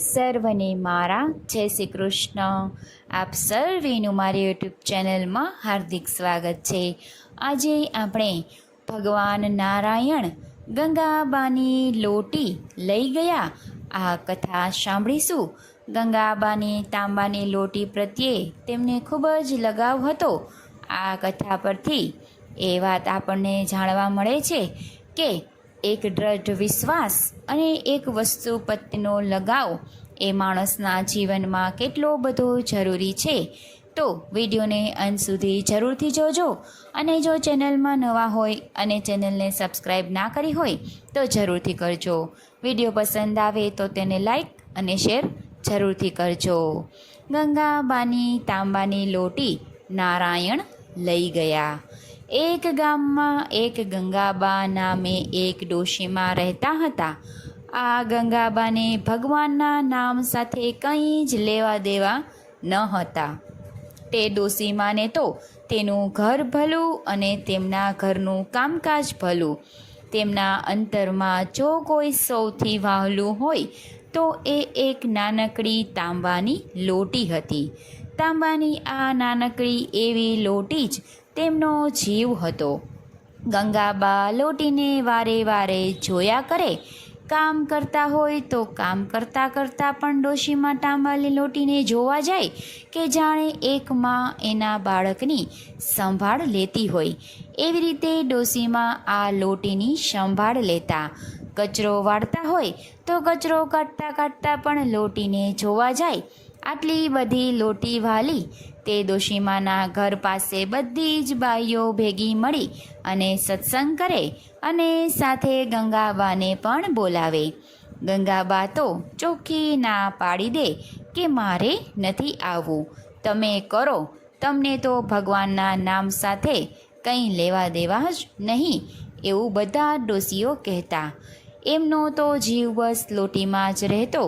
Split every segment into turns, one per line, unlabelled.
સર્વને મારા જય શ્રી કૃષ્ણ. આપ સર્વેનું મારી યુટ્યુબ ચેનલમાં હાર્દિક સ્વાગત છે. આજે આપણે ભગવાન નારાયણ ગંગાબાની લોટી લઈ ગયા આ કથા સાંભળીશું. ગંગાબાની તાંબાની લોટી પ્રત્યે તેમને ખૂબ જ લગાવ હતો. આ કથા પરથી એ વાત આપણને જાણવા મળે છે કે એક દ્રઢ વિશ્વાસ અને એક વસ્તુ પ્રત્યેનો લગાવ એ માણસના જીવનમાં કેટલો બધો જરૂરી છે. તો વિડીયોને અંત સુધી જરૂરથી જોજો. અને જો ચેનલમાં નવા હોય અને ચેનલને સબસ્ક્રાઈબ ના કરી હોય તો જરૂરથી કરજો. વિડીયો પસંદ આવે તો તેને લાઈક અને શેર જરૂરથી કરજો. ગંગાબાની તાંબાની લોટી નારાયણ લઈ ગયા. એક ગામમાં એક ગંગાબા નામે એક ડોશીમાં રહેતા હતા. આ ગંગાબાને ભગવાનના નામ સાથે કંઈ જ લેવા દેવા ન હતા. તે ડોશીમાને તો તેનું ઘર ભલું અને તેમના ઘરનું કામકાજ ભલું. તેમના અંતરમાં જો કોઈ સૌથી વહાલું હોય તો એ એક નાનકડી તાંબાની લોટી હતી. તાંબાની આ નાનકડી એવી લોટી જ તેમનો જીવ હતો. ગંગાબા લોટીને વારે વારે જોયા કરે. કામ કરતા હોય તો કામ કરતાં કરતાં પણ ડોશીમાં તાંબાની લોટીને જોવા જાય કે જાણે એક માં એના બાળકની સંભાળ લેતી હોય એવી રીતે ડોશીમાં આ લોટીની સંભાળ લેતા. કચરો વાળતા હોય તો કચરો કાઢતા કાઢતા પણ લોટીને જોવા જાય. આટલી બધી લોટી વાલી તે ડોશીમાના ઘર પાસે બધી જ બાઈઓ ભેગી મળી અને સત્સંગ કરે અને સાથે ગંગાબાને પણ બોલાવે. ગંગાબા તો ચોખ્ખી ના પાડી દે કે મારે નથી આવવું, તમે કરો, તમને તો ભગવાનના નામ સાથે કંઈ લેવા દેવા જ નહીં, એવું બધા ડોશીઓ કહેતા. એમનો તો જીવ બસ લોટીમાં જ રહેતો.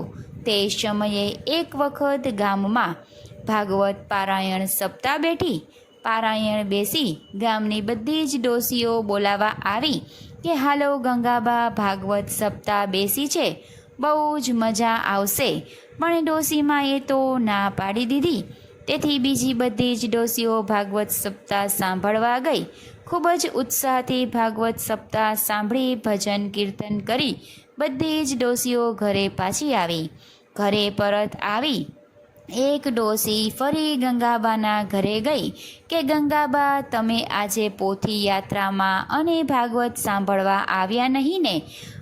તે સમયે એક વખત ગામમાં ભાગવત પારાયણ સપ્તાહ બેઠી. પારાયણ બેસી ગામની બધી જ ડોશીઓ બોલાવા આવી કે હાલો ગંગાબા ભાગવત સપ્તાહ બેસી છે, બહુ જ મજા આવશે. પણ ડોશીમાએ તો ના પાડી દીધી. તેથી બીજી બધી જ ડોશીઓ ભાગવત સપ્તાહ સાંભળવા ગઈ. ખૂબ જ ઉત્સાહથી ભાગવત સપ્તાહ સાંભળી ભજન કીર્તન કરી બધી જ ડોશીઓ ઘરે પાછી આવી. ઘરે પરત આવી એક ડોશી ફરી ગંગાબાના ઘરે ગઈ કે ગંગાબા તમે આજે પોથી યાત્રામાં અને ભાગવત સાંભળવા આવ્યા નહીં ને?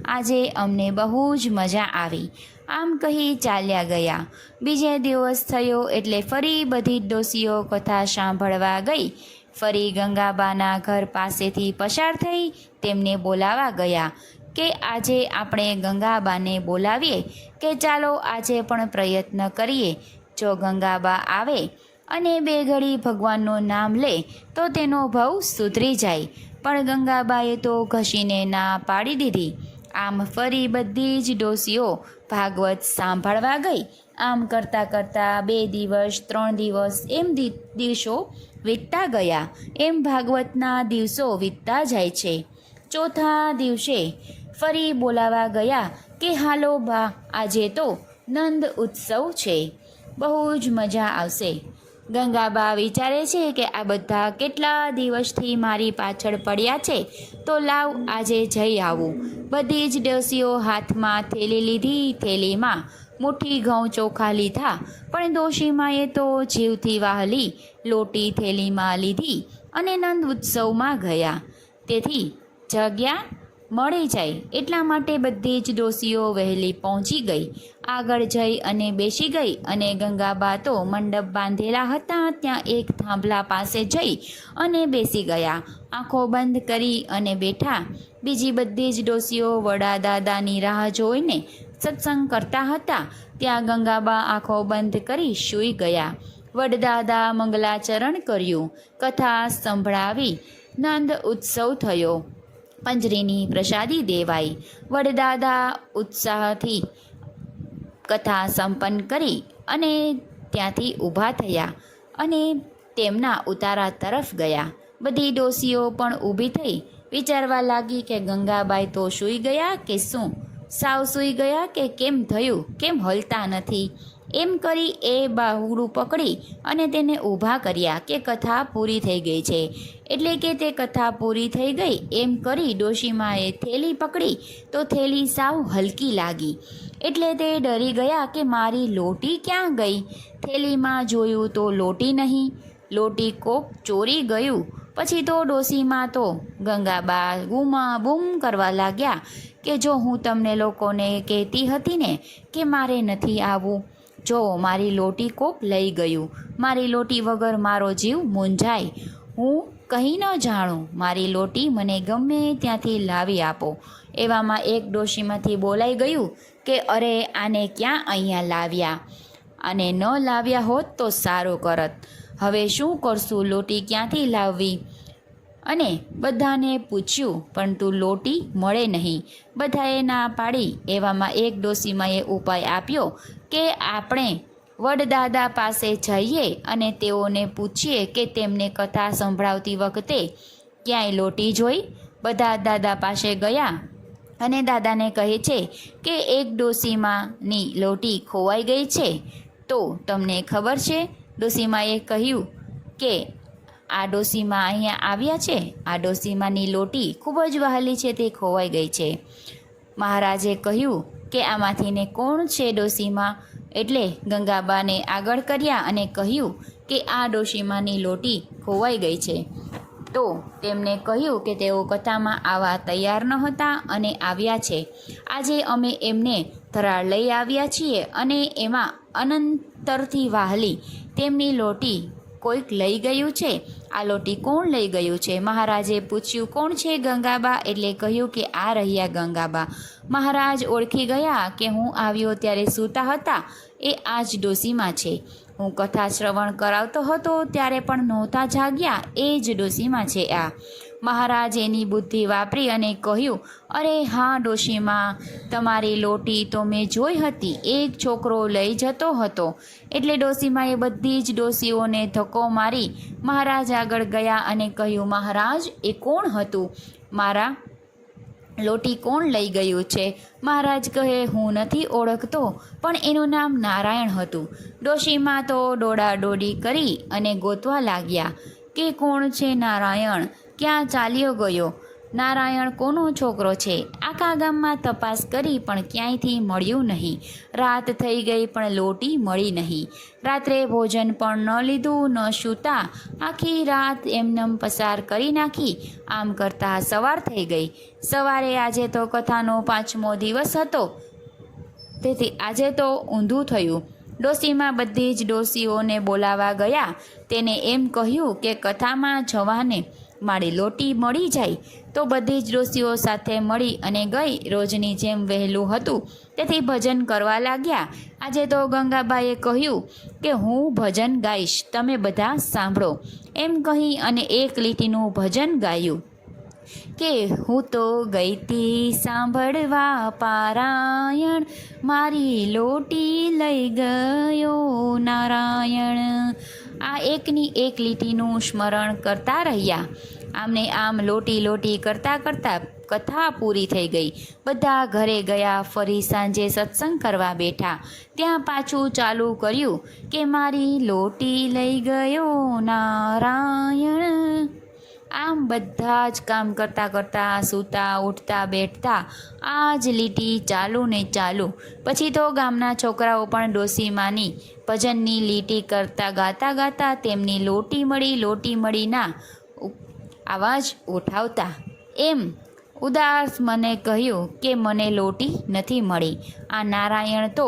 આજે અમને બહુ જ મજા આવી. આમ કહી ચાલ્યા ગયા. બીજે દિવસ થયો એટલે ફરી બધી ડોશીઓ કથા સાંભળવા ગઈ. ફરી ગંગાબાના ઘર પાસેથી પસાર થઈ તેમને બોલાવા ગયા કે આજે આપણે ગંગાબાને બોલાવીએ કે ચાલો આજે પણ પ્રયત્ન કરીએ. જો ગંગાબા આવે અને બે ઘડી ભગવાનનું નામ લે તો તેનો ભાવ સુધરી જાય. પણ ગંગાબાએ તો ઘસીને ના પાડી દીધી. આમ ફરી બધી જ ડોશીઓ ભાગવત સાંભળવા ગઈ. આમ કરતાં કરતાં 2 દિવસ 3 દિવસ એમ દિવસો વીતતા ગયા. એમ ભાગવતના દિવસો વીતતા જાય છે. ચોથા દિવસે ફરી બોલાવા ગયા કે હાલો બા આજે તો નંદ ઉત્સવ છે, બહુ જ મજા આવશે. ગંગાબા વિચારે છે કે આ બધા કેટલા દિવસથી મારી પાછળ પડ્યા છે, તો લાવ આજે જઈ આવું. બધી જ ડોશીઓ હાથમાં થેલી લીધી. થેલીમાં મુઠ્ઠી ઘઉં ચોખા લીધા. પણ ડોશીમાએ તો જીવથી વહાલી લોટી થેલીમાં લીધી અને નંદ ઉત્સવમાં ગયા. તેથી જગ્યા મળી જાય એટલા માટે બધી જ ડોશીઓ વહેલી પહોંચી ગઈ. આગળ જઈ અને બેસી ગઈ. અને ગંગાબા તો મંડપ બાંધેલા હતા ત્યાં એક થાંભલા પાસે જઈ અને બેસી ગયા. આંખો બંધ કરી અને બેઠા. બીજી બધી જ ડોશીઓ વડા દાદાની રાહ જોઈને સત્સંગ કરતા હતા. ત્યાં ગંગાબા આંખો બંધ કરી સૂઈ ગયા. વડદાદા મંગલાચરણ કર્યું, કથા સંભળાવી, નંદ ઉત્સવ થયો, પંજરીની પ્રસાદી દેવાઈ. વડદાદા ઉત્સાહથી કથા સંપન્ન કરી અને ત્યાંથી ઊભા થયા અને તેમના ઉતારા તરફ ગયા. બધી ડોશીઓ પણ ઊભી થઈ વિચારવા લાગી કે ગંગાબાઈ તો સૂઈ ગયા કે શું? સાવ સૂઈ ગયા કે કેમ થયું, કેમ હલતા નથી? એમ કરી એ બાહુડું પકડી અને તેને ઊભા કર્યા કે કથા પૂરી થઈ ગઈ છે. એટલે કે તે કથા પૂરી થઈ ગઈ એમ કરી ડોશીમાએ થેલી પકડી તો થેલી સાવ હલકી લાગી. એટલે તે ડરી ગયા કે મારી લોટી ક્યાં ગઈ? થેલીમાં જોયું તો લોટી નહીં, લોટી કોક ચોરી ગયું. પછી તો ડોશીમાં તો ગંગાબા બૂમા બૂમ કરવા લાગ્યા કે જો હું તમને લોકોને કહેતી હતી ને કે મારે નથી આવવું, જો મારી લોટી કોક લઈ ગયું, મારી લોટી વગર મારો જીવ મૂંઝાય, હું કંઈ ન જાણું, મારી લોટી મને ગમે ત્યાંથી લાવી આપો. એવામાં એક ડોશીમાંથી બોલાઈ ગયું કે અરે આને ક્યાં અહીંયા લાવ્યા, અને ન લાવ્યા હોત તો સારું કરત, હવે શું કરશું, લોટી ક્યાંથી લાવવી? અને બધાને પૂછ્યું પરંતુ લોટી મળે નહીં, બધાએ ના પાડી. એવામાં એક ડોશીમાએ ઉપાય આપ્યો કે આપણે વડદાદા પાસે જઈએ અને તેઓને પૂછીએ કે તેમને કથા સંભળાવતી વખતે ક્યાંય લોટી જોઈ. બધા દાદા પાસે ગયા અને દાદાને કહે છે કે એક ડોશીમાની લોટી ખોવાઈ ગઈ છે. તો તમને ખબર છે? ડોશીમાએ કહ્યું કે આ ડોશીમા અહીંયા આવ્યા છે, આ ડોશીમાની લોટી ખૂબ જ વહાલી છે, તે ખોવાઈ ગઈ છે. મહારાજે કહ્યું કે આમાંથીને કોણ છે ડોશીમા? એટલે ગંગાબાને આગળ કર્યા અને કહ્યું કે આ ડોશીમાની લોટી ખોવાઈ ગઈ છે. તો તેમને કહ્યું કે તેઓ કથામાં આવવા તૈયાર ન હતા અને આવ્યા છે. આજે અમે એમને ધરાળ લઈ આવ્યા છીએ અને એમાં અનંતરથી વહાલી તેમની લોટી કોઈક લઈ ગયું છે. આ લોટી કોણ લઈ ગયું છે? મહારાજે પૂછ્યું કોણ છે ગંગાબા? એટલે કહ્યું કે આ રહ્યા ગંગાબા. મહારાજ ઓળખી ગયા કે હું આવ્યો ત્યારે સૂતા હતા, એ આ જ ડોશીમા છે. હું કથા શ્રવણ કરાવતો હતો ત્યારે પણ નહોતા જાગ્યા, એ જ ડોશીમા છે આ. મહારાજ એની બુદ્ધિ વાપરી અને કહ્યું અરે હા ડોશીમા, તમારી લોટી તો મેં જોઈ હતી, એક છોકરો લઈ જતો હતો. એટલે ડોશીમાએ બધી જ ડોશીઓને ધક્કો મારી મહારાજ આગળ ગયા અને કહ્યું મહારાજ એ કોણ હતું? મારા લોટી કોણ લઈ ગયું છે? મહારાજ કહે હું નથી ઓળખતો, પણ એનું નામ નારાયણ હતું. ડોશીમા તો દોડાદોડી કરી અને ગોતવા લાગ્યા કે કોણ છે નારાયણ, ક્યાં ચાલ્યો ગયો? નારાયણ કોનો છોકરો છે? આખા ગામમાં તપાસ કરી પણ ક્યાંયથી મળ્યું નહીં. રાત થઈ ગઈ પણ લોટી મળી નહીં. રાત્રે ભોજન પણ ન લીધું, ન સૂતા, આખી રાત એમનેમ પસાર કરી નાખી. આમ કરતાં સવાર થઈ ગઈ. સવારે આજે તો કથાનો 5મો દિવસ હતો, તેથી આજે તો ઊંધું થયું. ડોશીમાં બધી જ ડોશીઓને બોલાવા ગયા. તેને એમ કહ્યું કે કથામાં જવાને મારી લોટી મળી જાય તો બધી જ ડોશીઓ સાથે મળી અને ગઈ. રોજની જેમ વહેલું હતું તેથી ભજન કરવા લાગ્યા. આજે તો ગંગાબાએ કહ્યું કે હું ભજન ગાઈશ, તમે બધા સાંભળો. એમ કહી અને એક લીટીનું ભજન ગાયું કે હું તો ગઈતી સાંભળવા પારાયણ, મારી લોટી લઈ ગયો નારાયણ. આ એકની એક લીટીનું સ્મરણ કરતા રહ્યા. આમને આમ લોટી લોટી કરતાં કરતાં કથા પૂરી થઈ ગઈ. બધા ઘરે ગયા. ફરી સાંજે સત્સંગ કરવા બેઠા. ત્યાં પાછું ચાલુ કર્યું કે મારી લોટી લઈ ગયો નારાયણ. આમ બધા જ કામ કરતાં કરતાં સૂતા ઉઠતા બેઠતા આ જ લીટી ચાલુ ને ચાલુ. પછી તો ગામના છોકરાઓ પણ ડોશીમાની ભજનની લીટી કરતાં ગાતા ગાતા તેમની લોટી મળીના આવાજ ઉઠાવતા. એમ ઉદાસ મને કહ્યું કે મને લોટી નથી મળી. આ નારાયણ તો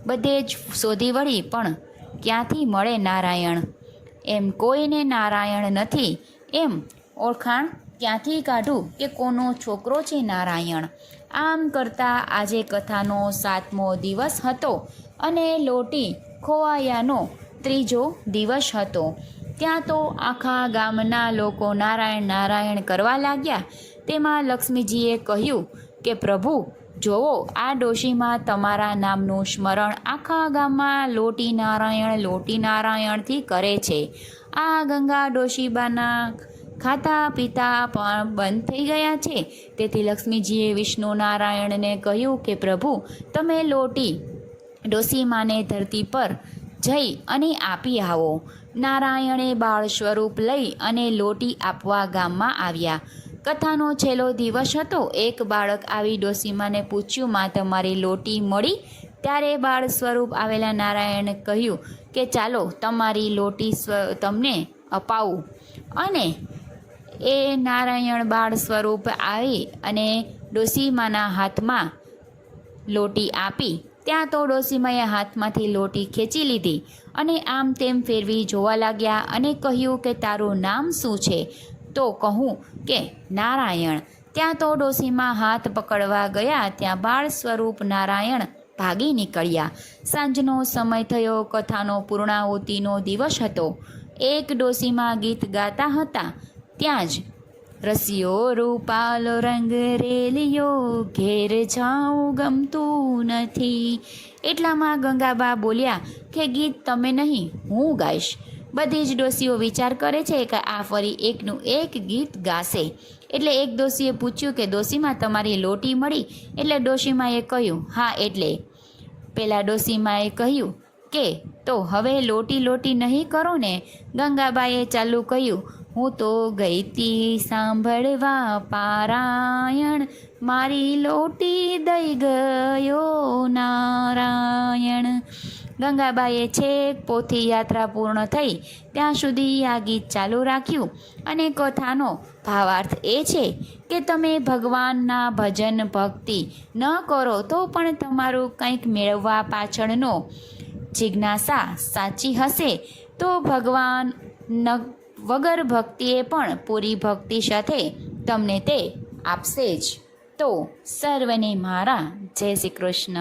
બધે જ શોધી વળી, પણ ક્યાંથી મળે નારાયણ? એમ કોઈને નારાયણ નથી, એમ ઓળખાણ ક્યાંથી કાઢું કે કોનો છોકરો છે નારાયણ? આમ કરતાં આજે કથાનો 7મો દિવસ હતો અને લોટી ખોવાયાનો 3જો દિવસ હતો. ત્યાં તો આખા ગામના લોકો નારાયણ નારાયણ કરવા લાગ્યા. તેમાં લક્ષ્મીજીએ કહ્યું કે પ્રભુ જોવો, આ ડોશીમાં તમારા નામનું સ્મરણ આખા ગામમાં લોટી નારાયણથી કરે છે. આ ગંગા ડોશીબાના ખાતા પીતા પણ બંધ થઈ ગયા છે. તેથી લક્ષ્મીજીએ વિષ્ણુ નારાયણને કહ્યું કે પ્રભુ, તમે લોટી ડોસીમાને ધરતી પર જઈ અને આપી આવો. નારાયણે બાળ સ્વરૂપ લઈ અને લોટી આપવા ગામમાં આવ્યા. કથાનો છેલ્લો દિવસ હતો. એક બાળક આવી ડોસીમાને પૂછ્યું, માં તમારી લોટી મળી? ત્યારે બાળ સ્વરૂપ આવેલા નારાયણે કહ્યું કે ચાલો તમારી લોટી તમને અપાવું. અને એ નારાયણ બાળ સ્વરૂપ આવી અને ડોસીમાના હાથમાં લોટી આપી. ત્યાં તો ડોસીમાએ હાથમાંથી લોટી ખેંચી લીધી અને આમ તેમ ફેરવી જોવા લાગ્યા અને કહ્યું કે તારું નામ શું છે? તો કહું કે નારાયણ. ત્યાં તો ડોસીમા હાથ પકડવા ગયા, ત્યાં બાળ સ્વરૂપ નારાયણ ભાગી નીકળ્યા. સાંજનો સમય થયો. કથાનો પૂર્ણાહુતિનો દિવસ હતો. એક ડોસીમા ગીત ગાતા હતા. ત્યાં જ રસિયો રૂપાલો રંગ રેલિયો, ઘેર જાઉં ગમતું નથી. એટલામાં ગંગાબા બોલ્યા કે ગીત તમે નહીં, હું ગાઈશ. બધી જ ડોસીઓ વિચાર કરે છે કે આ ફરી એકનું એક ગીત ગાશે. એટલે એક ડોસીએ પૂછ્યું કે ડોસીમા તમારી લોટી મળી? એટલે ડોસીમાએ કહ્યું હા. એટલે પેલા ડોસીમાએ કહ્યું કે તો હવે લોટી લોટી નહીં કરો ને? ગંગાબાએ ચાલુ કહ્યું, હું તો ગઈ તી સાંભળવા પારાયણ, મારી લોટી દઈ ગયો નારાયણ. ગંગાબાએ છેક પોથી યાત્રા પૂર્ણ થઈ ત્યાં સુધી આ ગીત ચાલુ રાખ્યું. અને કથાનો ભાવાર્થ એ છે કે તમે ભગવાનના ભજન ભક્તિ ન કરો તો પણ તમારું કંઈક મેળવવા પાછળનો જિજ્ઞાસા સાચી હશે તો ભગવાન વગર ભક્તિએ પણ પૂરી ભક્તિ સાથે તમને તે આપશે જ. તો સર્વને મારા જય શ્રી કૃષ્ણ.